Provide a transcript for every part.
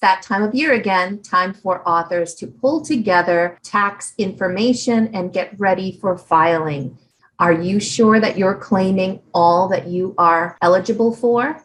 that time of year again, time for authors to pull together tax information and get ready for filing. Are you sure that you're claiming all that you are eligible for?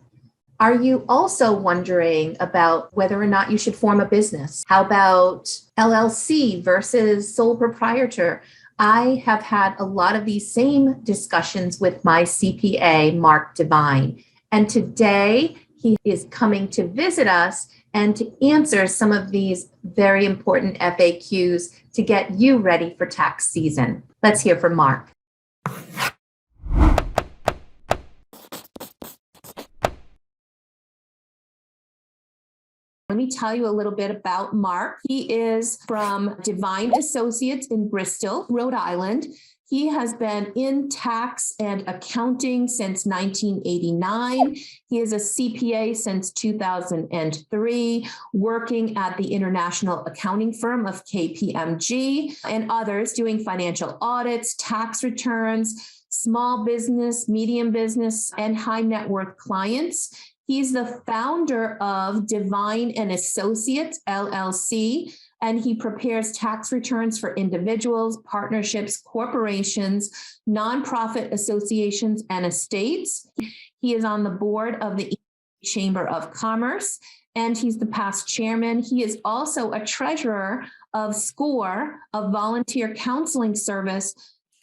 Are you also wondering about whether or not you should form a business? How about LLC versus sole proprietor? I have had a lot of these same discussions with my CPA, Mark Devine, and today he is coming to visit us and to answer some of these very important FAQs to get you ready for tax season. Let's hear from Mark. Let me tell you a little bit about Mark. He is from Devine Associates in Bristol, Rhode Island. He has been in tax and accounting since 1989. He is a CPA since 2003, working at the international accounting firm of KPMG and others, doing financial audits, tax returns, small business, medium business, and high net worth clients. He's the founder of Devine and Associates, LLC, and he prepares tax returns for individuals, partnerships, corporations, nonprofit associations, and estates. He is on the board of the Chamber of Commerce, and he's the past chairman. He is also a treasurer of SCORE, a volunteer counseling service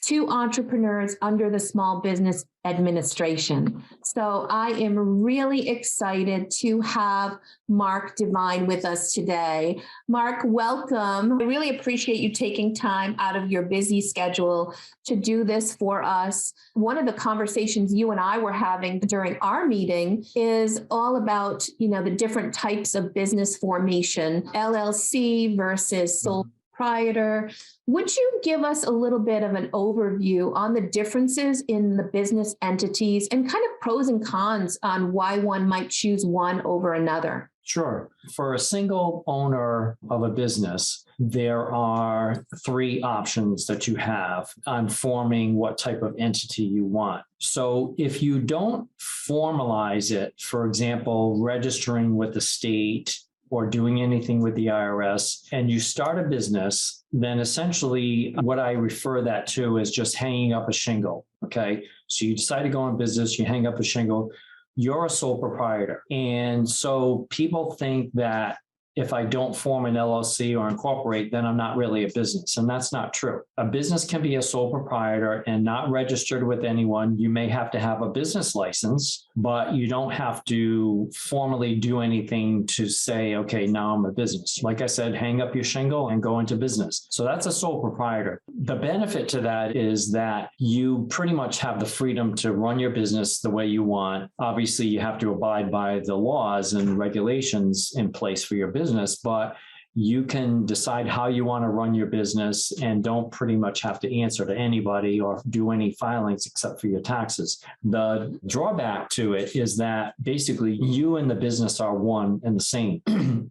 to entrepreneurs under the Small Business Administration. So I am really excited to have Mark Devine with us today. Mark, welcome. I really appreciate you taking time out of your busy schedule to do this for us. One of the conversations you and I were having during our meeting is all about, the different types of business formation, LLC versus sole proprietor. Would you give us a little bit of an overview on the differences in the business entities and kind of pros and cons on why one might choose one over another? Sure. For a single owner of a business, there are three options that you have on forming what type of entity you want. So if you don't formalize it, for example, registering with the state or doing anything with the IRS, and you start a business, then essentially what I refer that to is just hanging up a shingle, okay? So you decide to go in business, you hang up a shingle, you're a sole proprietor. And so people think that if I don't form an LLC or incorporate, then I'm not really a business. And that's not true. A business can be a sole proprietor and not registered with anyone. You may have to have a business license, but you don't have to formally do anything to say, okay, now I'm a business. Like I said, hang up your shingle and go into business. So that's a sole proprietor. The benefit to that is that you pretty much have the freedom to run your business the way you want. Obviously, you have to abide by the laws and regulations in place for your business, but you can decide how you want to run your business and don't pretty much have to answer to anybody or do any filings except for your taxes. The drawback to it is that basically you and the business are one and the same.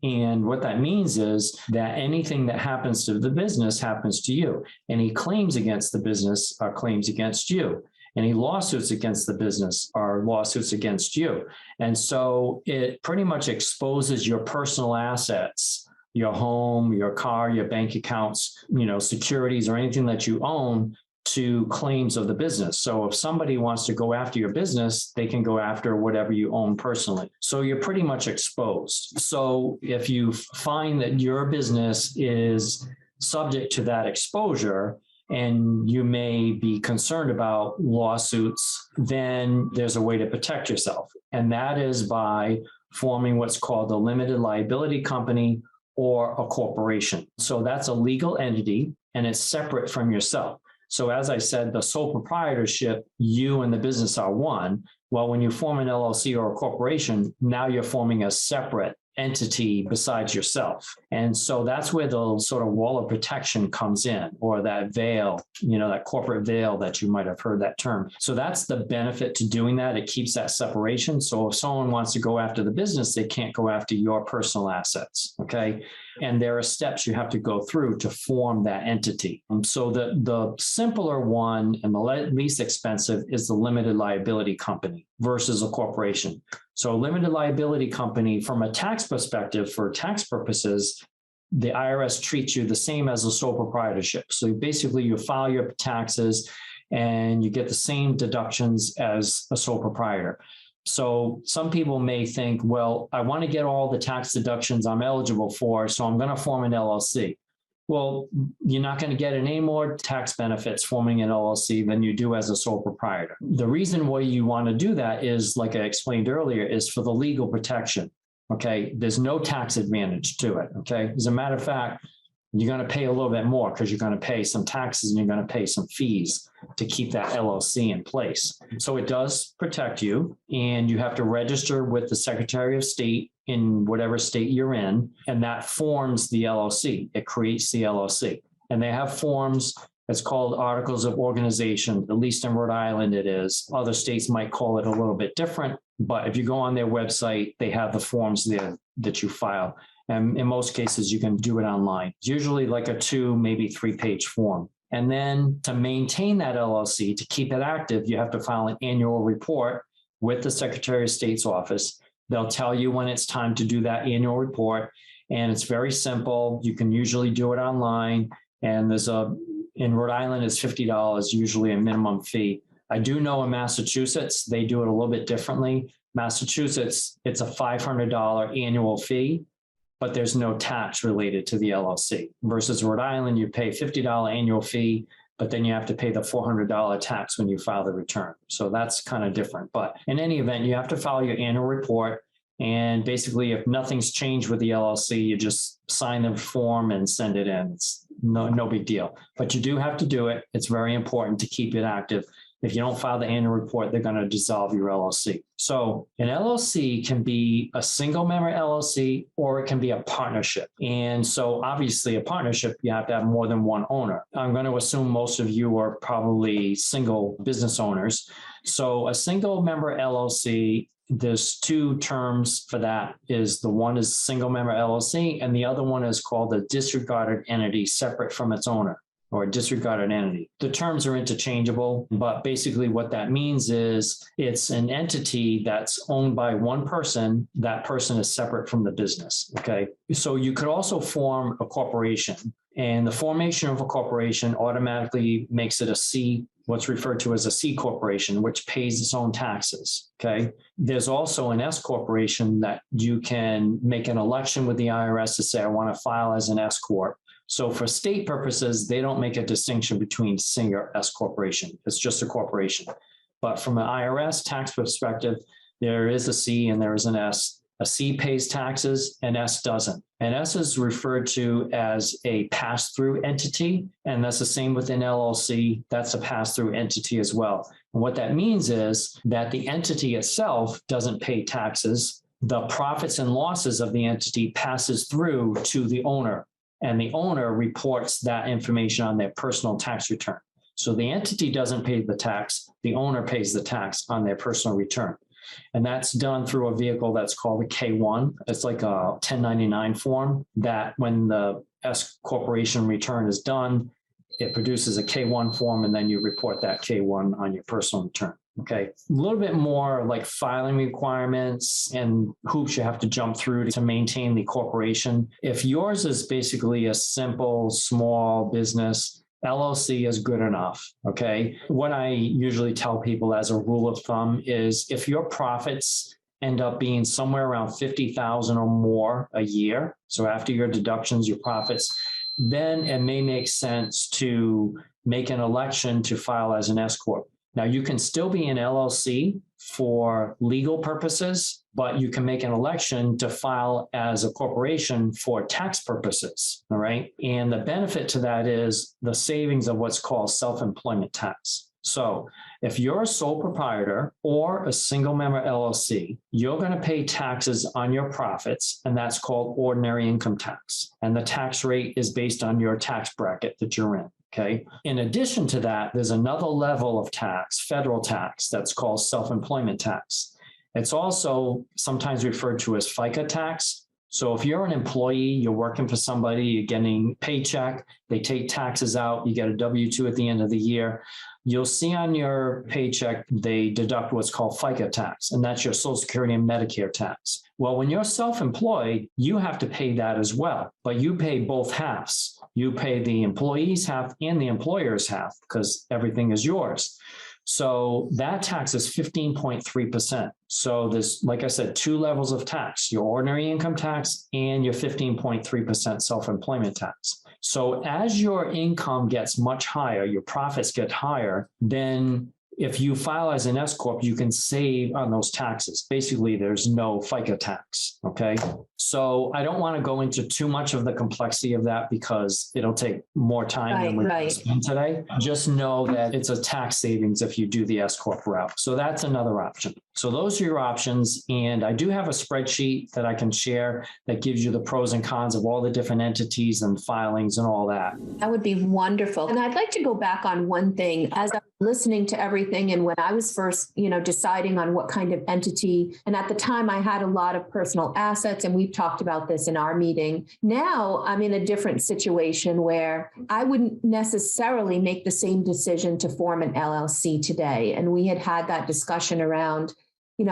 And what that means is that anything that happens to the business happens to you. Any claims against the business are claims against you. Any lawsuits against the business are lawsuits against you. And so it pretty much exposes your personal assets, your home, your car, your bank accounts, securities or anything that you own to claims of the business. So if somebody wants to go after your business, they can go after whatever you own personally. So you're pretty much exposed. So if you find that your business is subject to that exposure, and you may be concerned about lawsuits, then there's a way to protect yourself. And that is by forming what's called a limited liability company or a corporation. So that's a legal entity and it's separate from yourself. So as I said, the sole proprietorship, you and the business are one. Well, when you form an LLC or a corporation, now you're forming a separate entity besides yourself. And so that's where the sort of wall of protection comes in, or that veil, that corporate veil that you might have heard that term. So that's the benefit to doing that. It keeps that separation. So if someone wants to go after the business, they can't go after your personal assets. Okay. And there are steps you have to go through to form that entity. So the simpler one and the least expensive is the limited liability company versus a corporation. So a limited liability company, from a tax perspective, for tax purposes, the IRS treats you the same as a sole proprietorship. So basically you file your taxes and you get the same deductions as a sole proprietor. So some people may think, well, I want to get all the tax deductions I'm eligible for, so I'm going to form an LLC. Well, you're not going to get any more tax benefits forming an LLC than you do as a sole proprietor. The reason why you want to do that is, like I explained earlier, is for the legal protection. Okay, there's no tax advantage to it. Okay, as a matter of fact, you're going to pay a little bit more because you're going to pay some taxes and you're going to pay some fees to keep that LLC in place. So it does protect you, and you have to register with the Secretary of State in whatever state you're in, and that forms the LLC. It creates the LLC. And they have forms. It's called Articles of Organization. At least in Rhode Island it is. Other states might call it a little bit different, but if you go on their website, they have the forms there that you file. And in most cases, you can do it online. It's usually like a 2, maybe 3-page form. And then to maintain that LLC, to keep it active, you have to file an annual report with the Secretary of State's office. They'll tell you when it's time to do that annual report. And it's very simple. You can usually do it online. And in Rhode Island, it's $50, usually a minimum fee. I do know in Massachusetts, they do it a little bit differently. Massachusetts, it's a $500 annual fee, but there's no tax related to the LLC. Versus Rhode Island, you pay $50 annual fee, but then you have to pay the $400 tax when you file the return. So that's kind of different. But in any event, you have to file your annual report. And basically, if nothing's changed with the LLC, you just sign the form and send it in. It's no big deal. But you do have to do it. It's very important to keep it active. If you don't file the annual report, they're going to dissolve your LLC. So an LLC can be a single member LLC, or it can be a partnership. And so obviously a partnership, you have to have more than one owner. I'm going to assume most of you are probably single business owners. So a single member LLC, there's 2 terms for that. The one is single member LLC, and the other one is called a disregarded entity separate from its owner, or a disregarded entity. The terms are interchangeable, but basically what that means is it's an entity that's owned by one person. That person is separate from the business, okay? So you could also form a corporation, and the formation of a corporation automatically makes it a C, what's referred to as a C corporation, which pays its own taxes, okay? There's also an S corporation that you can make an election with the IRS to say, I want to file as an S corp. So for state purposes, they don't make a distinction between C or S corporation. It's just a corporation. But from an IRS tax perspective, there is a C and there is an S. A C pays taxes, and S doesn't. And S is referred to as a pass-through entity, and that's the same with an LLC. That's a pass-through entity as well. And what that means is that the entity itself doesn't pay taxes. The profits and losses of the entity passes through to the owner, and the owner reports that information on their personal tax return. So the entity doesn't pay the tax, the owner pays the tax on their personal return. And that's done through a vehicle that's called a K-1. It's like a 1099 form that when the S corporation return is done, it produces a K-1 form, and then you report that K-1 on your personal return. Okay, a little bit more like filing requirements and hoops you have to jump through to maintain the corporation. If yours is basically a simple, small business, LLC is good enough, okay? What I usually tell people as a rule of thumb is if your profits end up being somewhere around 50,000 or more a year, so after your deductions, your profits, then it may make sense to make an election to file as an S corp. Now, you can still be an LLC for legal purposes, but you can make an election to file as a corporation for tax purposes, all right? And the benefit to that is the savings of what's called self-employment tax. So if you're a sole proprietor or a single member LLC, you're going to pay taxes on your profits, and that's called ordinary income tax. And the tax rate is based on your tax bracket that you're in. Okay. In addition to that, there's another level of tax, federal tax, that's called self-employment tax. It's also sometimes referred to as FICA tax. So if you're an employee, you're working for somebody, you're getting paycheck, they take taxes out, you get a W-2 at the end of the year. You'll see on your paycheck, they deduct what's called FICA tax, and that's your Social Security and Medicare tax. Well, when you're self-employed, you have to pay that as well, but you pay both halves. You pay the employee's half and the employer's half because everything is yours. So that tax is 15.3%. So there's, like I said, two levels of tax, your ordinary income tax and your 15.3% self-employment tax. So as your income gets much higher, your profits get higher, then if you file as an S Corp, you can save on those taxes. Basically, there's no FICA tax, okay? So I don't want to go into too much of the complexity of that because it'll take more time than we spend today. Just know that it's a tax savings if you do the S Corp route. So that's another option. So those are your options. And I do have a spreadsheet that I can share that gives you the pros and cons of all the different entities and filings and all that. That would be wonderful. And I'd like to go back on one thing. As I'm listening to everything, and when I was first, deciding on what kind of entity, and at the time I had a lot of personal assets, and we've talked about this in our meeting. Now I'm in a different situation where I wouldn't necessarily make the same decision to form an LLC today. And we had that discussion around,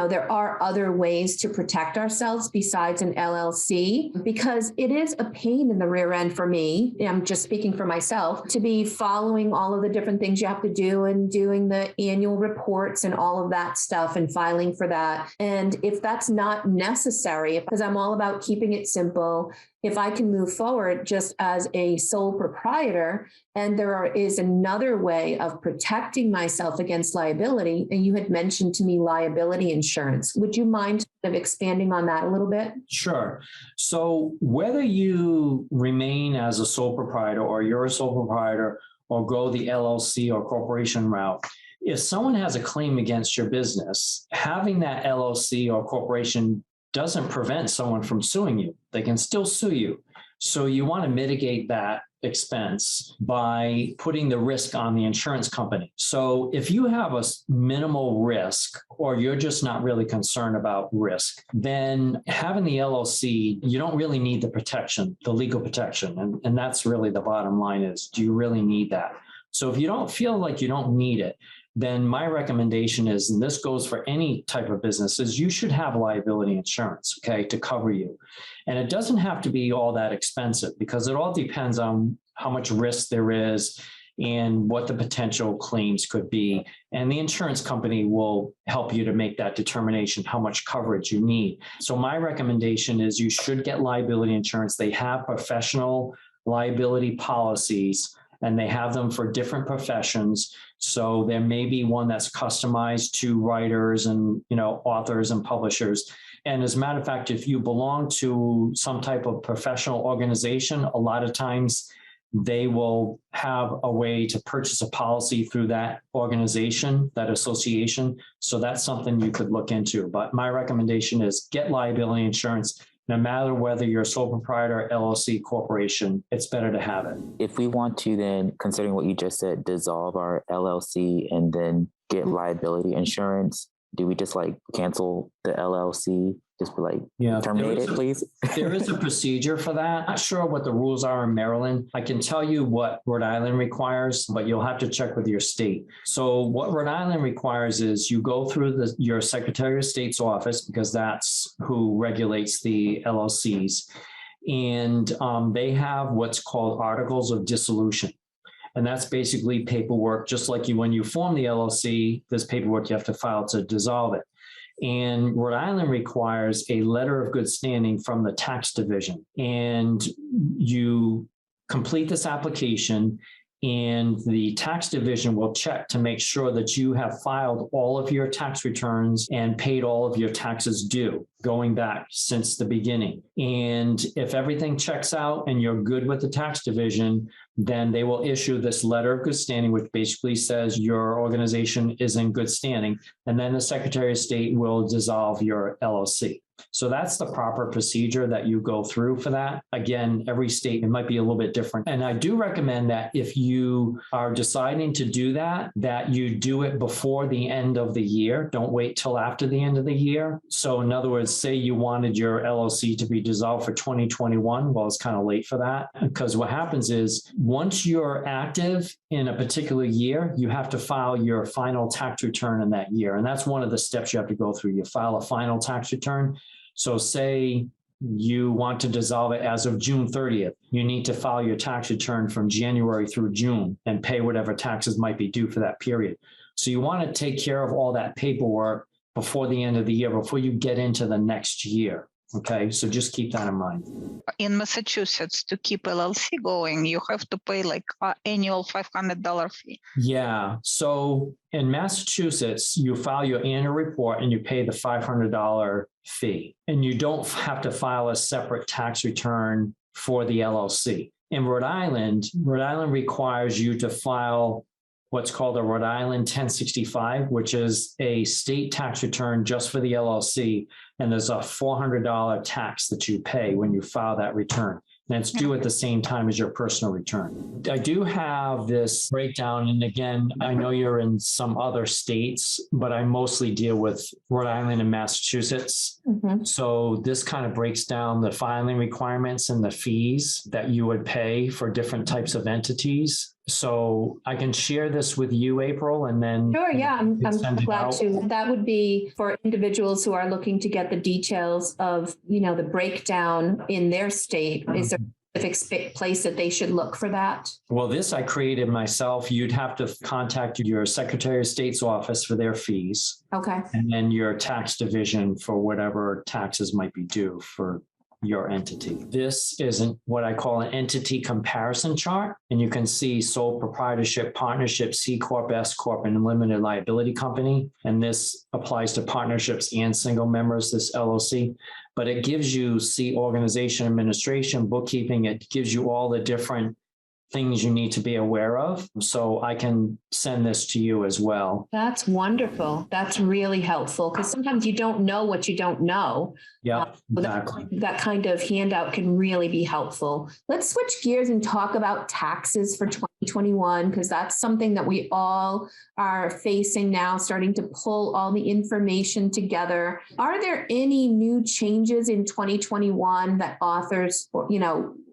there are other ways to protect ourselves besides an LLC, because it is a pain in the rear end for me. I'm just speaking for myself, to be following all of the different things you have to do and doing the annual reports and all of that stuff and filing for that. And if that's not necessary, because I'm all about keeping it simple, if I can move forward just as a sole proprietor, and is another way of protecting myself against liability, and you had mentioned to me liability insurance. Would you mind kind of expanding on that a little bit? Sure. So whether you remain as a sole proprietor or you're a sole proprietor or go the LLC or corporation route, if someone has a claim against your business, having that LLC or corporation doesn't prevent someone from suing you. They can still sue you. So you want to mitigate that expense by putting the risk on the insurance company. So if you have a minimal risk or you're just not really concerned about risk, then having the LLC, you don't really need the protection, the legal protection. And that's really the bottom line is, do you really need that? So if you don't feel like you don't need it, then my recommendation is, and this goes for any type of business, is you should have liability insurance, okay, to cover you. And it doesn't have to be all that expensive because it all depends on how much risk there is and what the potential claims could be. And the insurance company will help you to make that determination, how much coverage you need. So my recommendation is you should get liability insurance. They have professional liability policies, and they have them for different professions. So there may be one that's customized to writers and, authors and publishers. And as a matter of fact, if you belong to some type of professional organization, a lot of times they will have a way to purchase a policy through that organization, that association. So that's something you could look into. But my recommendation is get liability insurance. No matter whether you're a sole proprietor, LLC, corporation, it's better to have it. If we want to then, considering what you just said, dissolve our LLC and then get liability insurance, do we just cancel the LLC? Just terminate it, please? There is a procedure for that. Not sure what the rules are in Maryland. I can tell you what Rhode Island requires, but you'll have to check with your state. So what Rhode Island requires is you go through your Secretary of State's office, because that's who regulates the LLCs. And they have what's called articles of dissolution. And that's basically paperwork, just like when you form the LLC, there's paperwork you have to file to dissolve it. And Rhode Island requires a letter of good standing from the tax division. And you complete this application, and the tax division will check to make sure that you have filed all of your tax returns and paid all of your taxes due, going back since the beginning. And if everything checks out and you're good with the tax division, then they will issue this letter of good standing, which basically says your organization is in good standing. And then the Secretary of State will dissolve your LLC. So that's the proper procedure that you go through for that. Again, every state, it might be a little bit different. And I do recommend that if you are deciding to do that, that you do it before the end of the year. Don't wait till after the end of the year. So in other words, say you wanted your LLC to be dissolved for 2021. Well, it's kind of late for that, because what happens is once you're active in a particular year, you have to file your final tax return in that year. And that's one of the steps you have to go through. You file a final tax return. So say you want to dissolve it as of June 30th, you need to file your tax return from January through June and pay whatever taxes might be due for that period. So you want to take care of all that paperwork before the end of the year, before you get into the next year. Okay, so just keep that in mind. In Massachusetts, to keep LLC going, you have to pay like an annual $500 fee. Yeah, so in Massachusetts, you file your annual report and you pay the $500 fee. And you don't have to file a separate tax return for the LLC. In Rhode Island requires you to file what's called a Rhode Island 1065, which is a state tax return just for the LLC. And there's a $400 tax that you pay when you file that return. And it's due at the same time as your personal return. I do have this breakdown. And again, I know you're in some other states, but I mostly deal with Rhode Island and Massachusetts. Mm-hmm. So this kind of breaks down the filing requirements and the fees that you would pay for different types of entities. So I can share this with you, April, and then Sure, yeah, I'm glad out. to. That would be for individuals who are looking to get the details of, the breakdown in their state. Is there a specific place that they should look for that? Well, this I created myself. You'd have to contact your Secretary of State's office for their fees. Okay. And then your tax division for whatever taxes might be due for your entity. This isn't what I call an entity comparison chart. And you can see sole proprietorship, partnership, C Corp, S Corp, and limited liability company. And this applies to partnerships and single members, this LLC. But it gives you C organization, administration, bookkeeping. It gives you all the different things you need to be aware of. So I can send this to you as well. That's wonderful. That's really helpful because sometimes you don't know what you don't know. Yeah, exactly. That kind of handout can really be helpful. Let's switch gears and talk about taxes for 2021, because that's something that we all are facing now, starting to pull all the information together. Are there any new changes in 2021 that authors,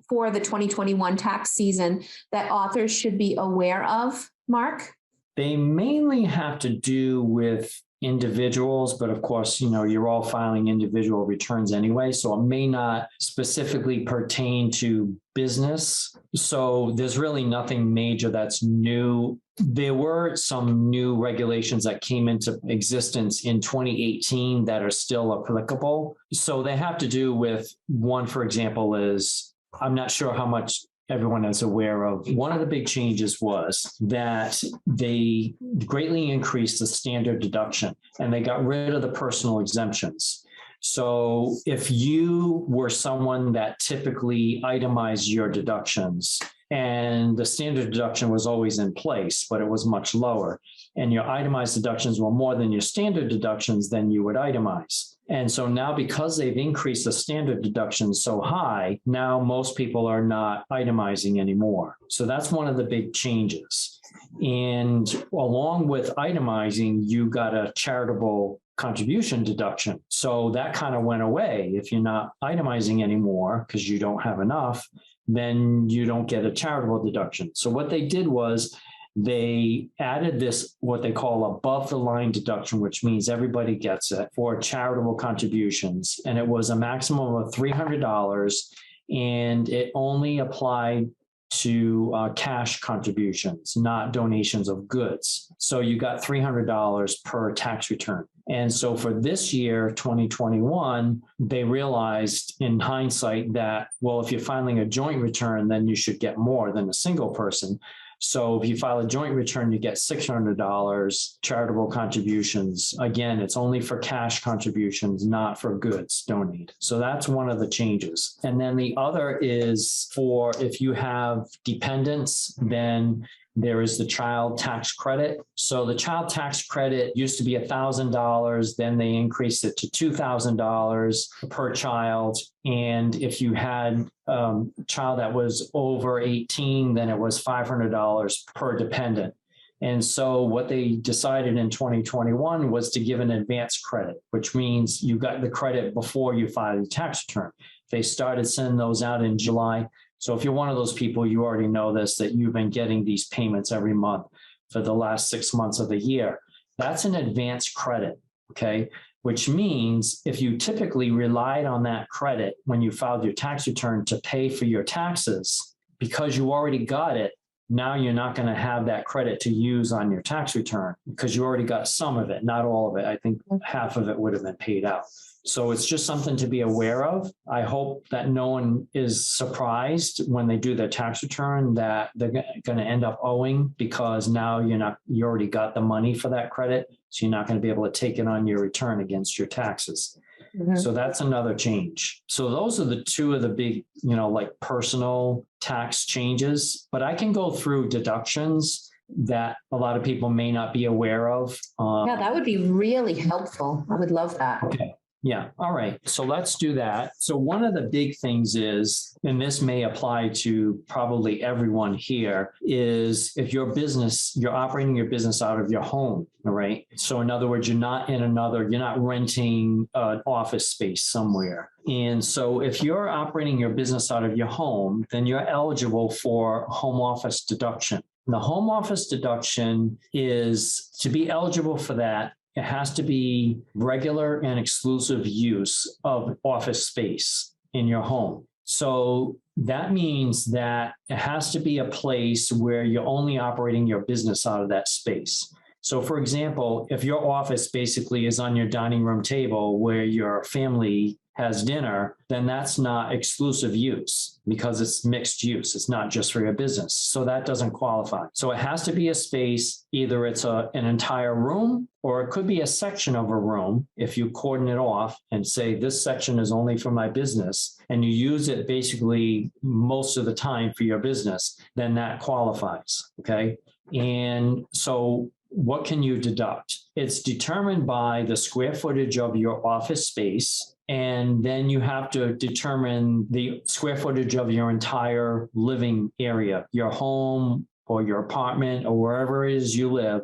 for the 2021 tax season that authors should be aware of, Mark? They mainly have to do with individuals, but of course, you're all filing individual returns anyway, so it may not specifically pertain to business. So there's really nothing major that's new. There were some new regulations that came into existence in 2018 that are still applicable. So they have to do with one, for example, is I'm not sure how much everyone is aware of. One of the big changes was that they greatly increased the standard deduction and they got rid of the personal exemptions. So if you were someone that typically itemized your deductions and the standard deduction was always in place, but it was much lower, and your itemized deductions were more than your standard deductions, then you would itemize. And so now, because they've increased the standard deduction so high, now most people are not itemizing anymore. So that's one of the big changes. And along with itemizing, you got a charitable contribution deduction. So that kind of went away. If you're not itemizing anymore because you don't have enough, then you don't get a charitable deduction. So what they did was they added this, what they call above the line deduction, which means everybody gets it for charitable contributions. And it was a maximum of $300, and it only applied to cash contributions, not donations of goods. So you got $300 per tax return. And so for this year, 2021, they realized in hindsight that, well, if you're filing a joint return, then you should get more than a single person. So if you file a joint return, you get $600 charitable contributions. Again, it's only for cash contributions, not for goods donated. So that's one of the changes. And then the other is for if you have dependents, then There is the child tax credit. So the child tax credit used to be $1,000. Then they increased it to $2,000 per child. And if you had a child that was over 18, then it was $500 per dependent. And so what they decided in 2021 was to give an advance credit, which means you got the credit before you filed your tax return. They started sending those out in July. So if you're one of those people, you already know this, that you've been getting these payments every month for the last 6 months of the year. That's an advance credit, okay? Which means if you typically relied on that credit when you filed your tax return to pay for your taxes, because you already got it, now you're not going to have that credit to use on your tax return because you already got some of it, not all of it. I think half of it would have been paid out. So it's just something to be aware of. I hope that no one is surprised when they do their tax return that they're going to end up owing because now you already got the money for that credit. So you're not going to be able to take it on your return against your taxes. Mm-hmm. So that's another change. So those are the two of the big, like personal tax changes, but I can go through deductions that a lot of people may not be aware of. Yeah, that would be really helpful. I would love that. Okay. Yeah. All right. So let's do that. So one of the big things is, and this may apply to probably everyone here, is if you're operating your business out of your home, all right? So in other words, you're not renting an office space somewhere. And so if you're operating your business out of your home, then you're eligible for home office deduction. The home office deduction is, to be eligible for that, it has to be regular and exclusive use of office space in your home. So that means that it has to be a place where you're only operating your business out of that space. So for example, if your office basically is on your dining room table where your family has dinner, then that's not exclusive use because it's mixed use. It's not just for your business. So that doesn't qualify. So it has to be a space, either it's an entire room or it could be a section of a room. If you cordon it off and say this section is only for my business and you use it basically most of the time for your business, then that qualifies, okay? And so what can you deduct? It's determined by the square footage of your office space. And then you have to determine the square footage of your entire living area, your home or your apartment or wherever it is you live.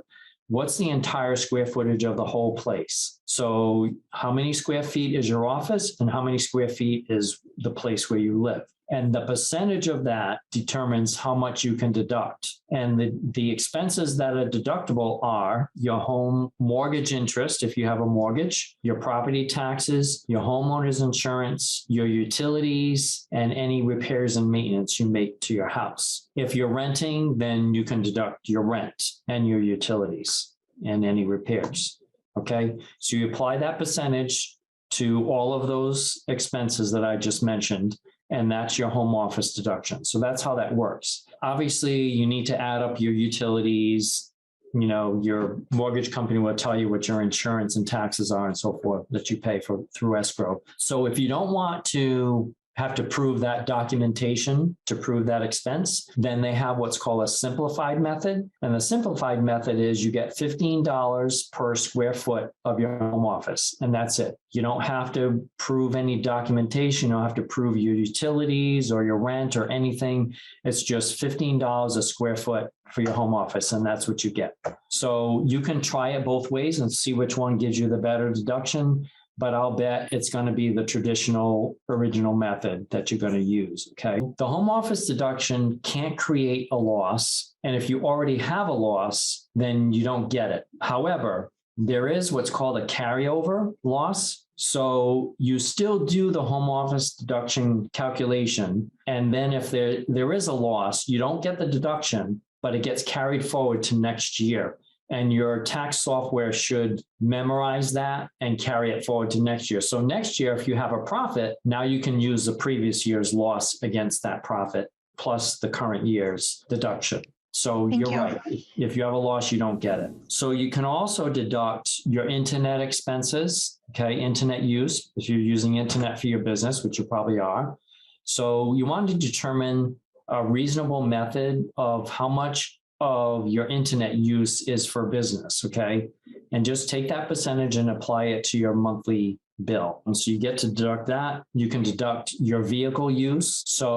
What's the entire square footage of the whole place? So how many square feet is your office and how many square feet is the place where you live? And the percentage of that determines how much you can deduct. And the expenses that are deductible are your home mortgage interest, if you have a mortgage, your property taxes, your homeowner's insurance, your utilities, and any repairs and maintenance you make to your house. If you're renting, then you can deduct your rent and your utilities and any repairs. Okay, so you apply that percentage to all of those expenses that I just mentioned, and that's your home office deduction. So that's how that works. Obviously, you need to add up your utilities. Your mortgage company will tell you what your insurance and taxes are and so forth that you pay for through escrow. So if you don't want to have to prove that documentation to prove that expense, then they have what's called a simplified method. And the simplified method is you get $15 per square foot of your home office, and that's it. You don't have to prove any documentation. You don't have to prove your utilities or your rent or anything. It's just $15 a square foot for your home office, and that's what you get. So you can try it both ways and see which one gives you the better deduction. But I'll bet it's going to be the traditional original method that you're going to use, okay? The home office deduction can't create a loss. And if you already have a loss, then you don't get it. However, there is what's called a carryover loss. So you still do the home office deduction calculation. And then if there is a loss, you don't get the deduction, but it gets carried forward to next year. And your tax software should memorize that and carry it forward to next year. So next year, if you have a profit, now you can use the previous year's loss against that profit plus the current year's deduction. So you're right. If you have a loss, you don't get it. So you can also deduct your internet expenses, okay, internet use, if you're using internet for your business, which you probably are. So you want to determine a reasonable method of how much of your internet use is for business, okay? And just take that percentage and apply it to your monthly bill. And so you get to deduct that. You can deduct your vehicle use. So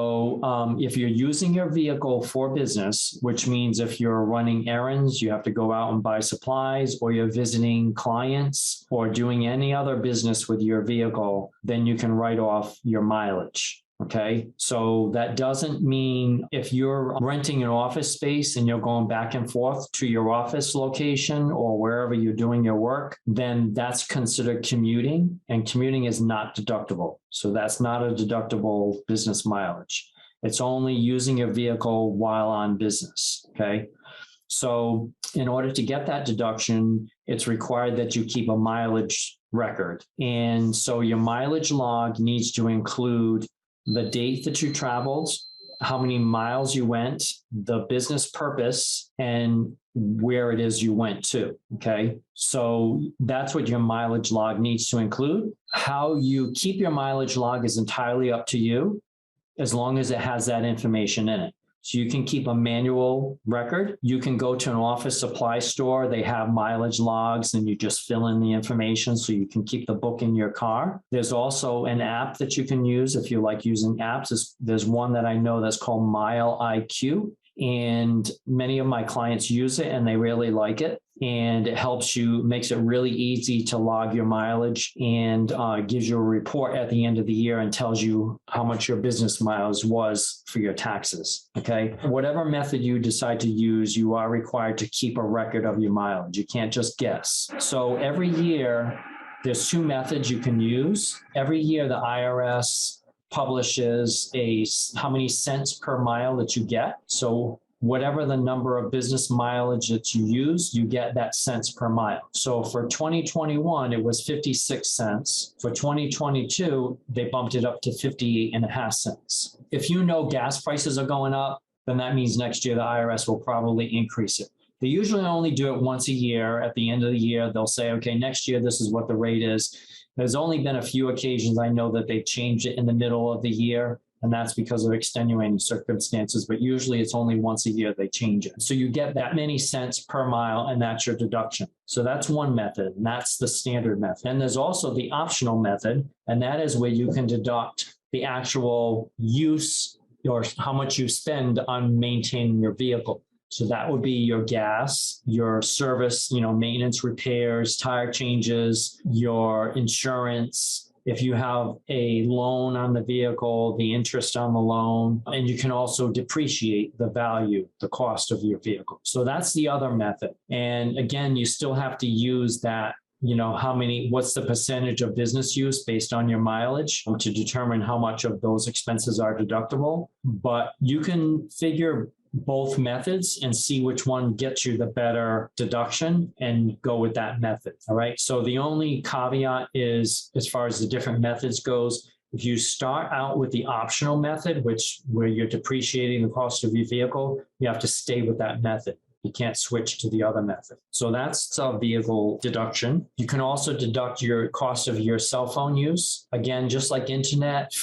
if you're using your vehicle for business, which means if you're running errands, you have to go out and buy supplies, or you're visiting clients or doing any other business with your vehicle, then you can write off your mileage. Okay, so that doesn't mean if you're renting an office space and you're going back and forth to your office location or wherever you're doing your work, then that's considered commuting, and commuting is not deductible. So that's not a deductible business mileage. It's only using your vehicle while on business. Okay, so in order to get that deduction, it's required that you keep a mileage record. And so your mileage log needs to include the date that you traveled, how many miles you went, the business purpose, and where it is you went to, okay? So that's what your mileage log needs to include. How you keep your mileage log is entirely up to you, as long as it has that information in it. So you can keep a manual record. You can go to an office supply store. They have mileage logs, and you just fill in the information so you can keep the book in your car. There's also an app that you can use if you like using apps. There's one that I know that's called Mile IQ, and many of my clients use it and they really like it. And it helps you, makes it really easy to log your mileage, and gives you a report at the end of the year and tells you how much your business miles was for your taxes. Okay. Whatever method you decide to use, you are required to keep a record of your mileage. You can't just guess. So every year, there's two methods you can use. Every year, the IRS publishes how many cents per mile that you get. So whatever the number of business mileage that you use, you get that cents per mile. So for 2021, it was 56 cents. For 2022, they bumped it up to 58.5 cents. If you know gas prices are going up, then that means next year the IRS will probably increase it. They usually only do it once a year. At the end of the year, they'll say, okay, next year, this is what the rate is. There's only been a few occasions I know that they've changed it in the middle of the year, and that's because of extenuating circumstances, but usually it's only once a year they change it. So you get that many cents per mile, and that's your deduction. So that's one method, and that's the standard method. And there's also the optional method, and that is where you can deduct the actual use or how much you spend on maintaining your vehicle. So that would be your gas, your service, maintenance, repairs, tire changes, your insurance. If you have a loan on the vehicle, the interest on the loan, and you can also depreciate the value, the cost of your vehicle. So that's the other method. And again, you still have to use that, what's the percentage of business use based on your mileage to determine how much of those expenses are deductible. But you can figure both methods and see which one gets you the better deduction and go with that method. All right. So the only caveat is, as far as the different methods goes, if you start out with the optional method, where you're depreciating the cost of your vehicle, you have to stay with that method. You can't switch to the other method. So that's a vehicle deduction. You can also deduct your cost of your cell phone use. Again, just like internet,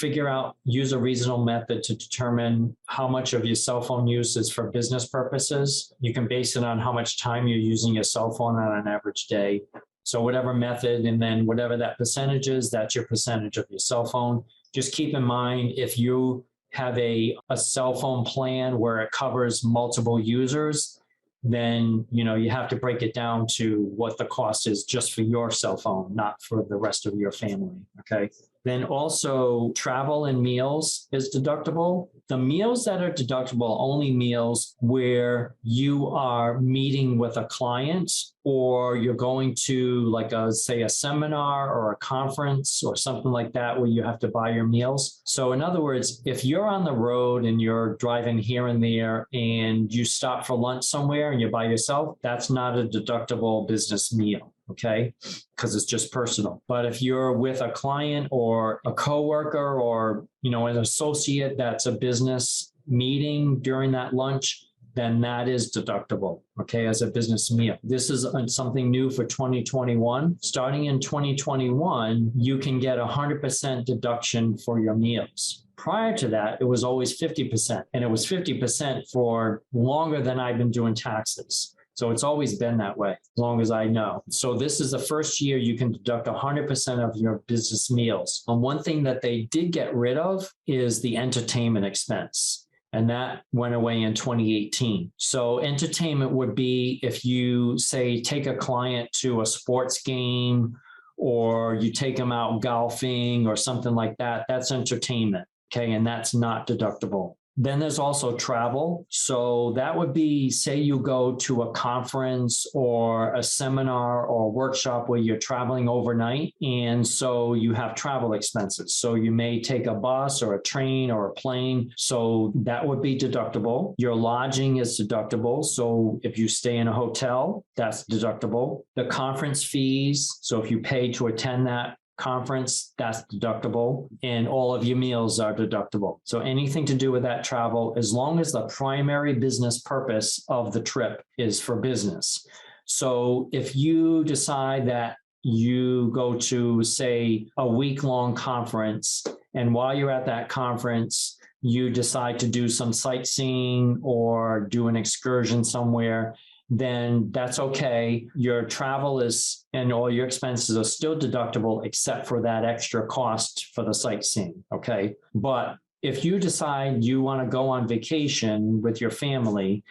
use a reasonable method to determine how much of your cell phone use is for business purposes. You can base it on how much time you're using your cell phone on an average day. So whatever method, and then whatever that percentage is, that's your percentage of your cell phone. Just keep in mind, if you have a cell phone plan where it covers multiple users, then you have to break it down to what the cost is just for your cell phone, not for the rest of your family. Okay. Then also travel and meals is deductible. The meals that are deductible, only meals where you are meeting with a client, or you're going to say a seminar or a conference or something like that where you have to buy your meals. So in other words, if you're on the road and you're driving here and there and you stop for lunch somewhere and you're by yourself, that's not a deductible business meal. Okay, because it's just personal. But if you're with a client or a coworker or an associate that's a business meeting during that lunch, then that is deductible, okay, as a business meal. This is something new for 2021. Starting in 2021, you can get 100% deduction for your meals. Prior to that, it was always 50%, and it was 50% for longer than I've been doing taxes. So it's always been that way, as long as I know. So this is the first year you can deduct 100% of your business meals. And one thing that they did get rid of is the entertainment expense. And that went away in 2018. So entertainment would be if you, say, take a client to a sports game, or you take them out golfing or something like that, that's entertainment, okay? And that's not deductible. Then there's also travel. So that would be, say you go to a conference or a seminar or a workshop where you're traveling overnight. And so you have travel expenses. So you may take a bus or a train or a plane. So that would be deductible. Your lodging is deductible. So if you stay in a hotel, that's deductible. The conference fees. So if you pay to attend that conference, that's deductible, and all of your meals are deductible. So anything to do with that travel, as long as the primary business purpose of the trip is for business. So if you decide that you go to, say, a week-long conference, and while you're at that conference, you decide to do some sightseeing or do an excursion somewhere, then that's okay. Your travel is, and all your expenses are still deductible except for that extra cost for the sightseeing, okay? But if you decide you want to go on vacation with your family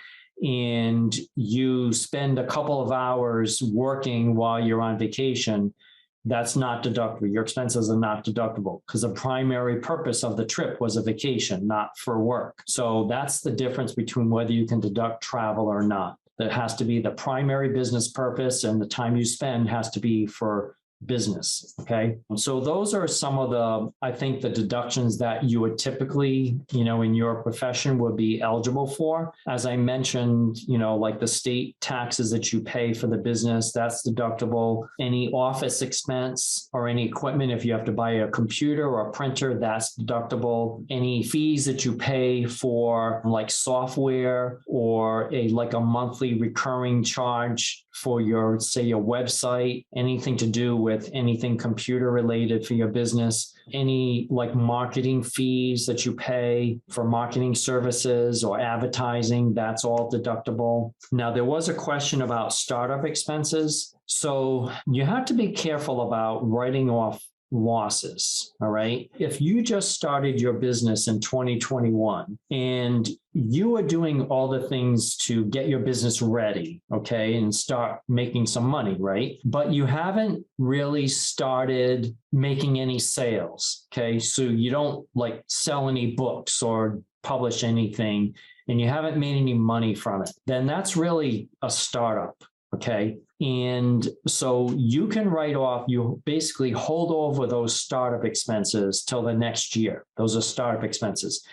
and you spend a couple of hours working while you're on vacation, that's not deductible. Your expenses are not deductible because the primary purpose of the trip was a vacation, not for work. So that's the difference between whether you can deduct travel or not. That has to be the primary business purpose, and the time you spend has to be for business. Okay. So those are some of the, I think, the deductions that you would typically, in your profession would be eligible for. As I mentioned, like the state taxes that you pay for the business, that's deductible. Any office expense or any equipment, if you have to buy a computer or a printer, that's deductible. Any fees that you pay for like software or like a monthly recurring charge for your, say, your website, anything to do with anything computer related for your business, any like marketing fees that you pay for marketing services or advertising, that's all deductible. Now, there was a question about startup expenses. So you have to be careful about writing off losses. All right. If you just started your business in 2021 and you are doing all the things to get your business ready, okay, and start making some money, right? But you haven't really started making any sales, okay? So you don't like sell any books or publish anything, and you haven't made any money from it, then that's really a startup. Okay. And so you can write off, you basically hold over those startup expenses till the next year. Those are startup expenses.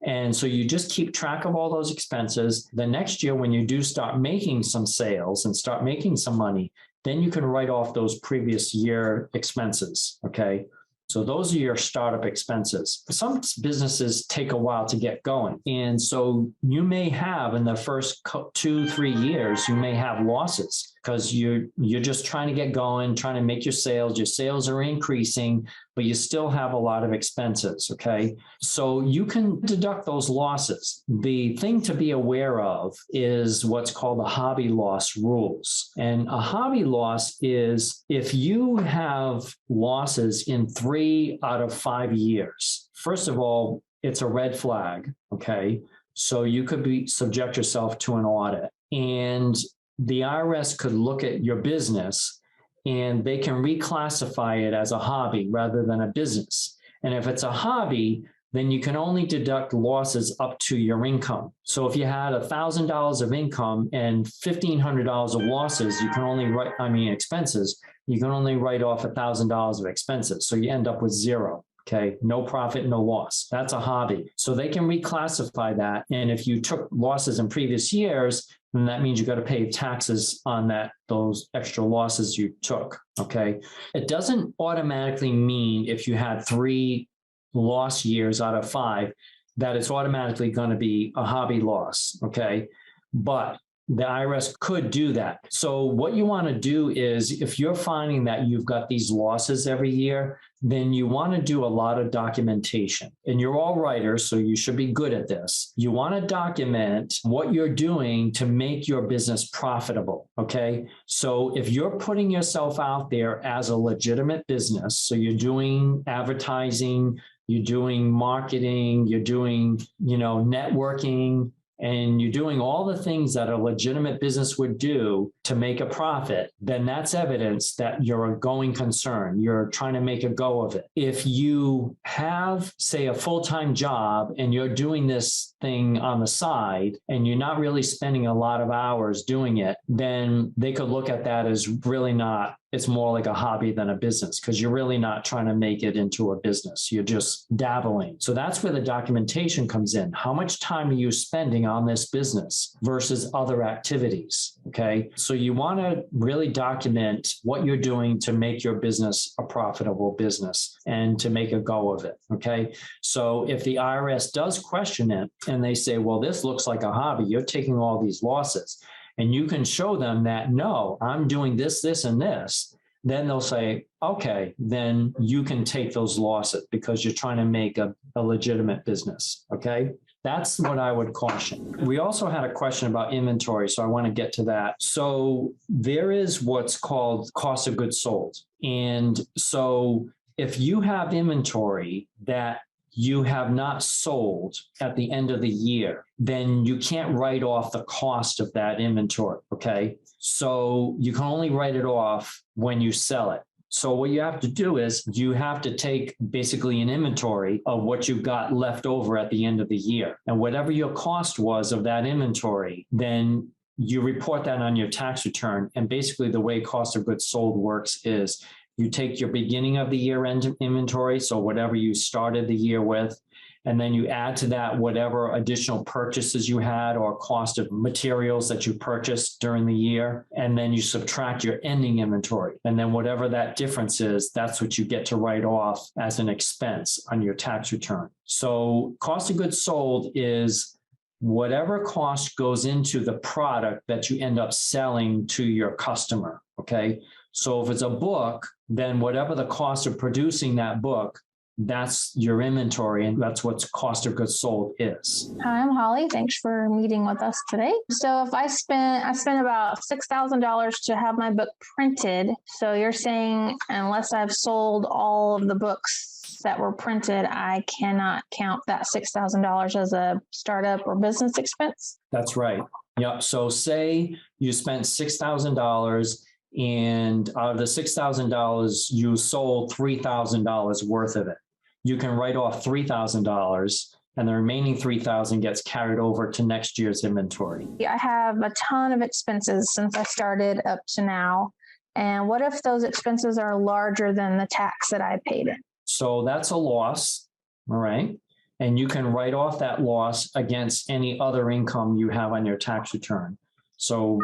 And so you just keep track of all those expenses. The next year, when you do start making some sales and start making some money, then you can write off those previous year expenses. Okay. So those are your startup expenses. Some businesses take a while to get going. And so you may have in the first 2-3 years, you may have losses because you're just trying to get going, trying to make your sales. Your sales are increasing, but you still have a lot of expenses, okay? So you can deduct those losses. The thing to be aware of is what's called the hobby loss rules. And a hobby loss is if you have losses in 3 out of 5 years. First of all, it's a red flag, okay? So you could subject yourself to an audit. And the IRS could look at your business and they can reclassify it as a hobby rather than a business. And if it's a hobby, then you can only deduct losses up to your income. So if you had $1,000 of income and $1,500 of losses, you can only expenses, you can only write off $1,000 of expenses. So you end up with zero. Okay, no profit, no loss. That's a hobby. So they can reclassify that. And if you took losses in previous years, then that means you got to pay taxes on those extra losses you took. Okay, it doesn't automatically mean if you had 3 loss years out of 5 that it's automatically going to be a hobby loss. Okay, but the IRS could do that. So what you want to do is if you're finding that you've got these losses every year, then you want to do a lot of documentation. And you're all writers, so you should be good at this. You want to document what you're doing to make your business profitable, okay? So if you're putting yourself out there as a legitimate business, so you're doing advertising, you're doing marketing, you're doing, networking, and you're doing all the things that a legitimate business would do to make a profit, then that's evidence that you're a going concern. You're trying to make a go of it. If you have, say, a full-time job and you're doing this thing on the side and you're not really spending a lot of hours doing it, then they could look at that as really not, it's more like a hobby than a business, because you're really not trying to make it into a business. You're just dabbling. So that's where the documentation comes in. How much time are you spending on this business versus other activities? Okay. So you want to really document what you're doing to make your business a profitable business and to make a go of it. Okay. So if the IRS does question it and they say, well, this looks like a hobby, you're taking all these losses, and you can show them that, no, I'm doing this, this, and this, then they'll say, okay, then you can take those losses because you're trying to make a legitimate business. Okay. That's what I would caution. We also had a question about inventory, so I want to get to that. So there is what's called cost of goods sold. And so if you have inventory that you have not sold at the end of the year, then you can't write off the cost of that inventory, okay? So you can only write it off when you sell it. So what you have to do is you have to take basically an inventory of what you've got left over at the end of the year. And whatever your cost was of that inventory, then you report that on your tax return. And basically the way cost of goods sold works is you take your beginning of the year end inventory, so whatever you started the year with, and then you add to that whatever additional purchases you had or cost of materials that you purchased during the year. And then you subtract your ending inventory. And then whatever that difference is, that's what you get to write off as an expense on your tax return. So cost of goods sold is whatever cost goes into the product that you end up selling to your customer, okay? So if it's a book, then whatever the cost of producing that book, that's your inventory, and that's what cost of goods sold is. Hi, I'm Holly. Thanks for meeting with us today. So if I spent about $6,000 to have my book printed. So you're saying unless I've sold all of the books that were printed, I cannot count that $6,000 as a startup or business expense? That's right. Yep. So say you spent $6,000 and out of the $6,000, you sold $3,000 worth of it. You can write off $3,000 and the remaining $3,000 gets carried over to next year's inventory. I have a ton of expenses since I started up to now. And what if those expenses are larger than the tax that I paid in? So that's a loss, all right? And you can write off that loss against any other income you have on your tax return. So,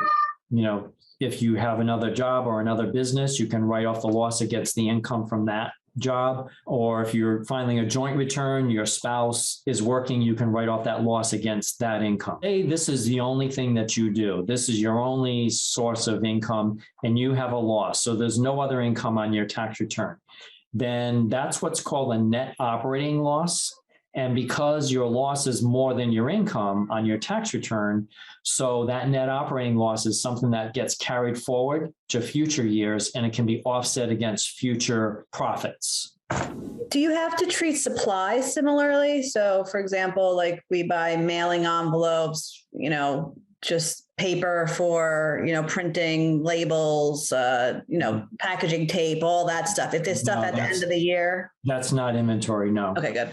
if you have another job or another business, you can write off the loss against the income from that job. Or if you're filing a joint return, your spouse is working, you can write off that loss against that income. Hey, this is the only thing that you do. This is your only source of income and you have a loss. So there's no other income on your tax return. Then that's what's called a net operating loss. And because your loss is more than your income on your tax return, so that net operating loss is something that gets carried forward to future years, and it can be offset against future profits. Do you have to treat supplies similarly? So, for example, like we buy mailing envelopes, just paper for, printing labels, packaging tape, all that stuff. If there's stuff at the end of the year. That's not inventory, no. Okay, good.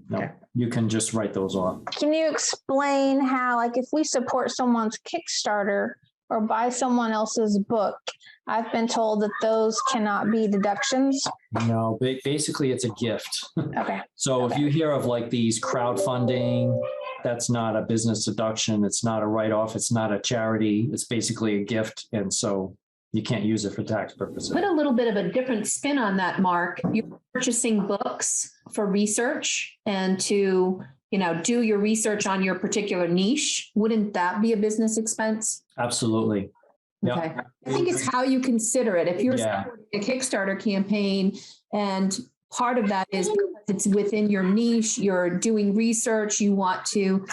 No, okay. You can just write those off. Can you explain how, if we support someone's Kickstarter or buy someone else's book, I've been told that those cannot be deductions? No, basically it's a gift. Okay. So if you hear of these crowdfunding, that's not a business deduction. It's not a write-off. It's not a charity. It's basically a gift. And so you can't use it for tax purposes. Put a little bit of a different spin on that, Mark. You're purchasing books for research and to, do your research on your particular niche. Wouldn't that be a business expense? Absolutely. Yep. Okay. I think it's how you consider it. If you're supporting a Kickstarter campaign and part of that is because it's within your niche, you're doing research, you want to,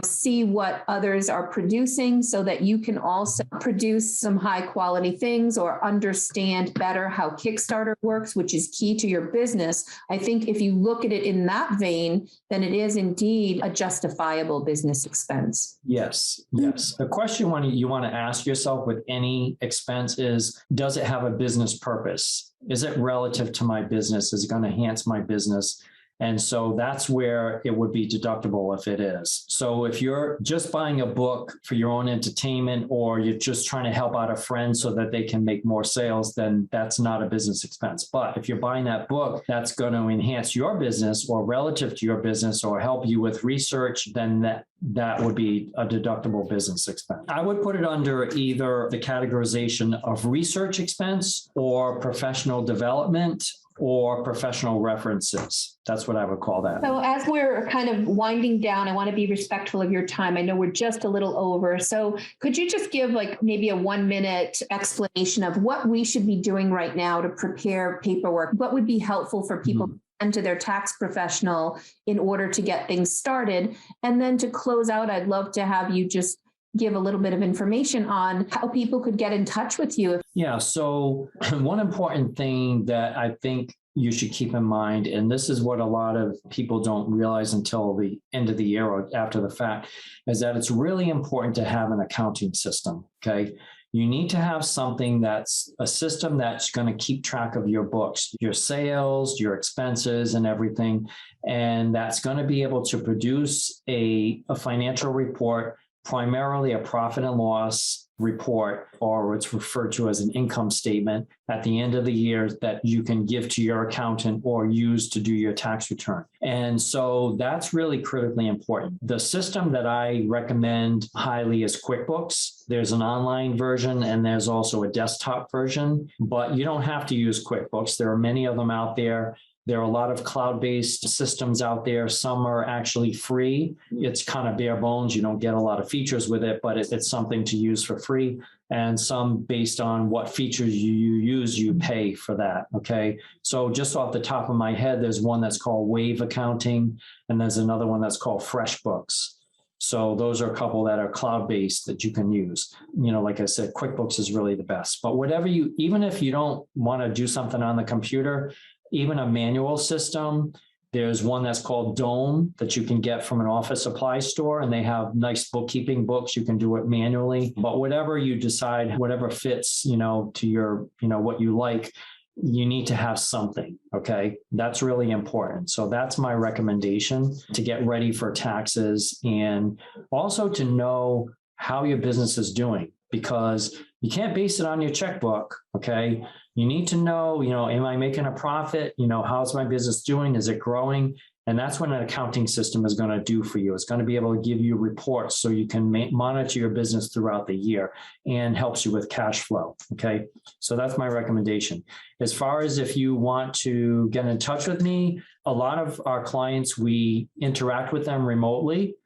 see what others are producing so that you can also produce some high quality things or understand better how Kickstarter works, which is key to your business. I think if you look at it in that vein, then it is indeed a justifiable business expense. Yes. The question you want to ask yourself with any expense is, does it have a business purpose? Is it relative to my business? Is it going to enhance my business? And so that's where it would be deductible if it is. So if you're just buying a book for your own entertainment, or you're just trying to help out a friend so that they can make more sales, then that's not a business expense. But if you're buying that book that's going to enhance your business or relative to your business or help you with research, then that would be a deductible business expense. I would put it under either the categorization of research expense or professional development or professional references. That's what I would call that. So as we're kind of winding down, I want to be respectful of your time. I know we're just a little over. So could you just give maybe a 1-minute explanation of what we should be doing right now to prepare paperwork? What would be helpful for people to send to their tax professional in order to get things started? And then to close out, I'd love to have you just give a little bit of information on how people could get in touch with you. Yeah. So one important thing that I think you should keep in mind, and this is what a lot of people don't realize until the end of the year or after the fact, is that it's really important to have an accounting system. Okay. You need to have something that's a system that's going to keep track of your books, your sales, your expenses, and everything. And that's going to be able to produce a financial report, primarily a profit and loss report, or it's referred to as an income statement at the end of the year that you can give to your accountant or use to do your tax return. And so that's really critically important. The system that I recommend highly is QuickBooks. There's an online version and there's also a desktop version, but you don't have to use QuickBooks. There are many of them out there. There are a lot of cloud-based systems out there. Some are actually free. It's kind of bare bones. You don't get a lot of features with it, but it's something to use for free. And some, based on what features you use, you pay for that. Okay. So just off the top of my head, there's one that's called Wave Accounting, and there's another one that's called FreshBooks. So those are a couple that are cloud-based that you can use. Like I said, QuickBooks is really the best. But even if you don't want to do something on the computer, even a manual system, there's one that's called Dome that you can get from an office supply store, and they have nice bookkeeping books. You can do it manually, but whatever you decide, whatever fits, to your, what you like, you need to have something. Okay. That's really important. So that's my recommendation to get ready for taxes, and also to know how your business is doing, because you can't base it on your checkbook. Okay. You need to know, am I making a profit? How's my business doing? Is it growing? And that's what an accounting system is going to do for you. It's going to be able to give you reports so you can monitor your business throughout the year, and helps you with cash flow. Okay. So that's my recommendation. As far as if you want to get in touch with me, a lot of our clients, we interact with them remotely.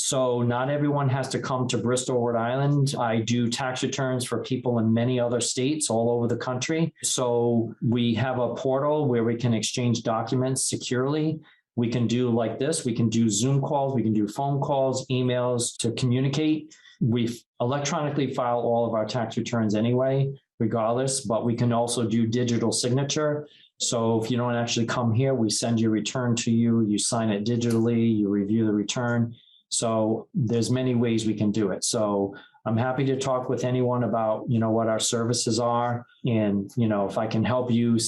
So not everyone has to come to Bristol, Rhode Island. I do tax returns for people in many other states all over the country. So we have a portal where we can exchange documents securely. We can do like this. We can do Zoom calls. We can do phone calls, emails to communicate. We electronically file all of our tax returns anyway, regardless, but we can also do digital signature. So if you don't actually come here, we send your return to you. You sign it digitally. You review the return. So there's many ways we can do it. So I'm happy to talk with anyone about, what our services are. And, if I can help you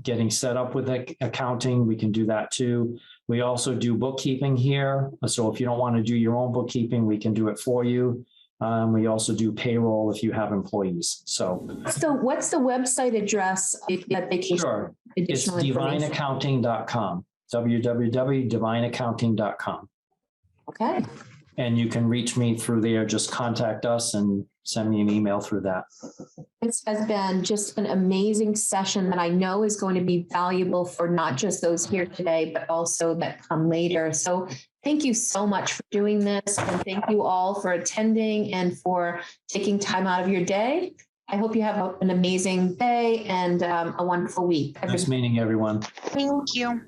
getting set up with accounting, we can do that too. We also do bookkeeping here. So if you don't want to do your own bookkeeping, we can do it for you. We also do payroll if you have employees. So what's the website address that they can? Sure. It's divineaccounting.com, www.divineaccounting.com. Okay. And you can reach me through there. Just contact us and send me an email through that. This has been just an amazing session that I know is going to be valuable for not just those here today, but also that come later. So thank you so much for doing this. And thank you all for attending and for taking time out of your day. I hope you have an amazing day and a wonderful week. Nice meeting everyone. Thank you.